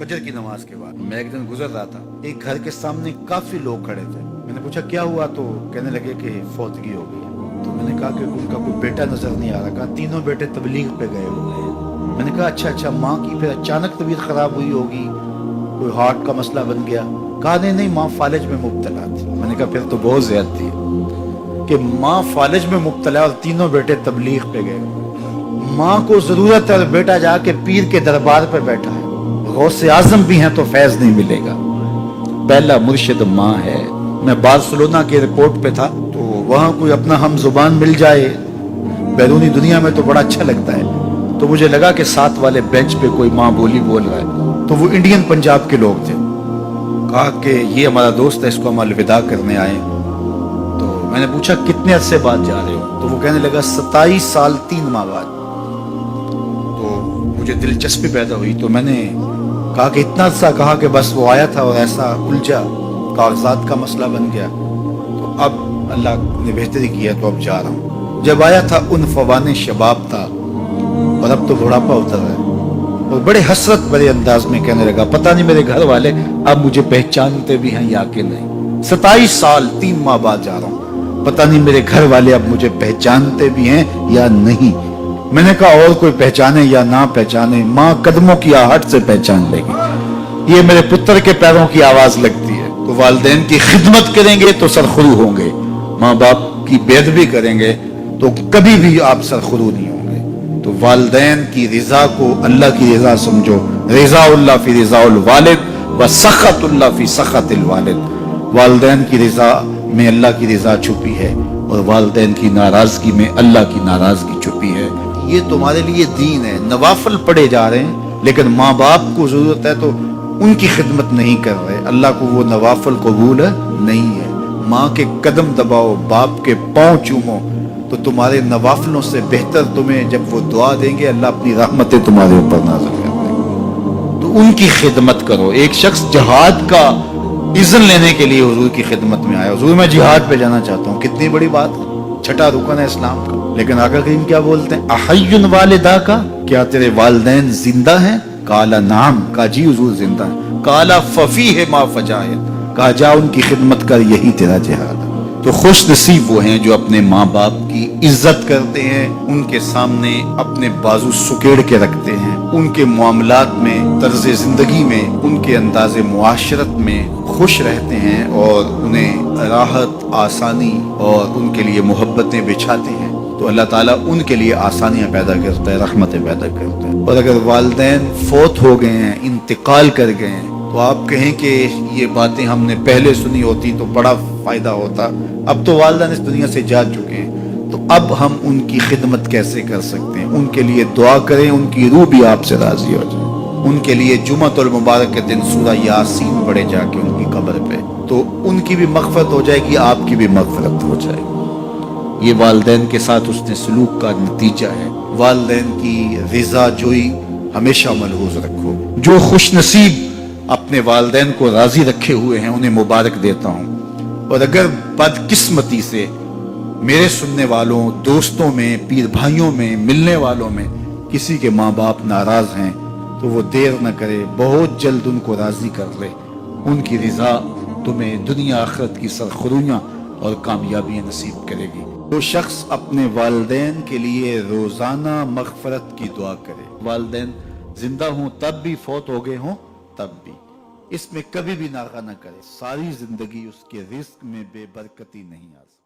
फजर की नमाज के बाद मैं एक दिन गुजर रहा था, एक घर के सामने काफी लोग खड़े थे। मैंने पूछा क्या हुआ, तो कहने लगे कि फौतगी हो गई है। तो मैंने कहा कि उनका कोई बेटा नजर नहीं आ रहा। कहा तीनों बेटे तबलीग पे गए हुए हैं। मैंने कहा अच्छा, माँ की फिर अचानक तबीयत खराब हुई होगी, कोई हार्ट का मसला बन गया। कहा नहीं, माँ फालिज में मुब्तला थी। मैंने कहा फिर तो बहुत ज्यादती है कि माँ फालिज में मुब्तला और तीनों बेटे तबलीग पे गए। माँ को जरूरत है और बेटा जाके पीर के दरबार पर बैठा है। गौसे आजम भी हैं तो फैज नहीं मिलेगा। पहला मुर्शिद माँ है। मैं बार्सिलोना के एयरपोर्ट पे था, तो वहां कोई अपना हम जुबान मिल जाए बैरूनी दुनिया में तो बड़ा अच्छा लगता है। तो मुझे लगा कि साथ वाले बेंच पे कोई माँ बोली बोल रहा है, तो वो इंडियन पंजाब के लोग थे। कहा कि ये हमारा दोस्त है, इसको हम अलविदा करने आए। तो मैंने पूछा कितने अरसे बाद जा रहे हो? तो वो कहने लगा 27 साल 3 माह बाद। तो मुझे दिलचस्पी पैदा हुई, तो मैंने कहा कि इतना सा? कहा कि बस वो आया था और ऐसा उलझा, कागजात का मसला बन गया, तो अब अल्लाह ने बेहतरी किया तो अब जा रहा हूँ। जब आया था उन फवाने शबाब था और अब तो बुढ़ापा उतर रहा है। और बड़े हसरत भरे अंदाज में कहने लगा पता नहीं मेरे घर वाले अब मुझे पहचानते भी हैं या कि नहीं। 27 साल 3 माह बाद जा रहा हूँ, पता नहीं मेरे घर वाले अब मुझे पहचानते भी हैं या नहीं। मैंने कहा और कोई पहचाने या ना पहचाने, माँ कदमों की आहट से पहचान लेगी। ये मेरे पुत्र के पैरों की आवाज लगती है। तो वालिदैन की खिदमत करेंगे तो सरखुरू होंगे, माँ बाप की बेअदबी करेंगे तो कभी भी आप सरखुरू नहीं होंगे। तो वालिदैन की रिजा को अल्लाह की रिजा समझो। रिजाउल्लाह फी रिजाउल वालिद व सखतुल्लाह फी सखतिल वालिद। वालिदैन की रिजा में अल्लाह की रिजा छुपी है और वालिदैन की नाराजगी में अल्लाह की नाराजगी छुपी है। ये तुम्हारे लिए दीन है। नवाफल पढ़े जा रहे हैं लेकिन माँ बाप को जरूरत है तो उनकी खिदमत नहीं कर रहे। अल्लाह को वो नवाफल कबूल नहीं है। माँ के कदम दबाओ, बाप के पांव चूमो, तो तुम्हारे नवाफलों से बेहतर तुम्हें जब वो दुआ देंगे अल्लाह अपनी रहमतें तुम्हारे ऊपर नाज़िल कर देंगे। तो उनकी खिदमत करो। एक शख्स जहाद का इज़्न लेने के लिए हुजूर की खिदमत में आया, हुजूर मैं जिहाद पे जाना चाहता हूँ। कितनी बड़ी बात है, छठा रुकन है इस्लाम का। लेकिन आका करीम क्या बोलते हैं, अहय्युन वालिदा का, क्या तेरे वालिदैन जिंदा हैं? काला नाम, का जी हुजूर जिंदा है। काला फफी है मा फजायत, कहा जा उनकी खिदमत कर, यही तेरा जिहाद है। तो खुश नसीब वो हैं जो अपने माँ बाप की इज्जत करते हैं, उनके सामने अपने बाजू सुकेड़ के रखते हैं, उनके मामलात में, तर्ज जिंदगी में, उनके अंदाज़े मुआशरत में खुश रहते हैं और उन्हें राहत, आसानी और उनके लिए मोहब्बतें बिछाते हैं। तो अल्लाह ताला उनके लिए आसानियां पैदा करता है, रहमतें पैदा करता है। और अगर वालिदैन फोत हो गए हैं, इंतकाल कर गए हैं, तो आप कहें कि ये बातें हमने पहले सुनी होती तो बड़ा फायदा होता। अब तो वालिदैन इस दुनिया से जा चुके हैं, तो अब हम उनकी खिदमत कैसे कर सकते हैं? उनके लिए दुआ करें, उनकी रूह भी आपसे राजी हो जाए। उनके लिए जुमअतुल मुबारक के दिन सूरा यासीन पढ़े जाके उनकी कब्र पे, तो उनकी भी मग़फ़िरत हो जाएगी, आपकी भी मग़फ़िरत हो जाएगी। ये वालिदैन के साथ उसने सलूक का नतीजा है। वालिदैन की रिज़ा जोई हमेशा मलहूज़ रखो। जो खुश नसीब अपने वालिदैन को राजी रखे हुए हैं उन्हें मुबारक देता हूँ। और अगर बदकिस्मती से मेरे सुनने वालों, दोस्तों में, पीर भाइयों में, मिलने वालों में किसी के माँ बाप नाराज हैं तो वो देर न करे, बहुत जल्द उनको राजी कर ले। उनकी रिजा तुम्हें दुनिया आखिरत की सरखुरियां और कामयाबियां नसीब करेगी। तो शख्स अपने वालिदैन के लिए रोजाना मग़फ़िरत की दुआ करे। वालिदैन जिंदा हों तब भी, फौत हो गए हों तब भी, इसमें कभी भी नागा न करे। सारी जिंदगी उसके रिस्क में बेबरकती नहीं आ सकती।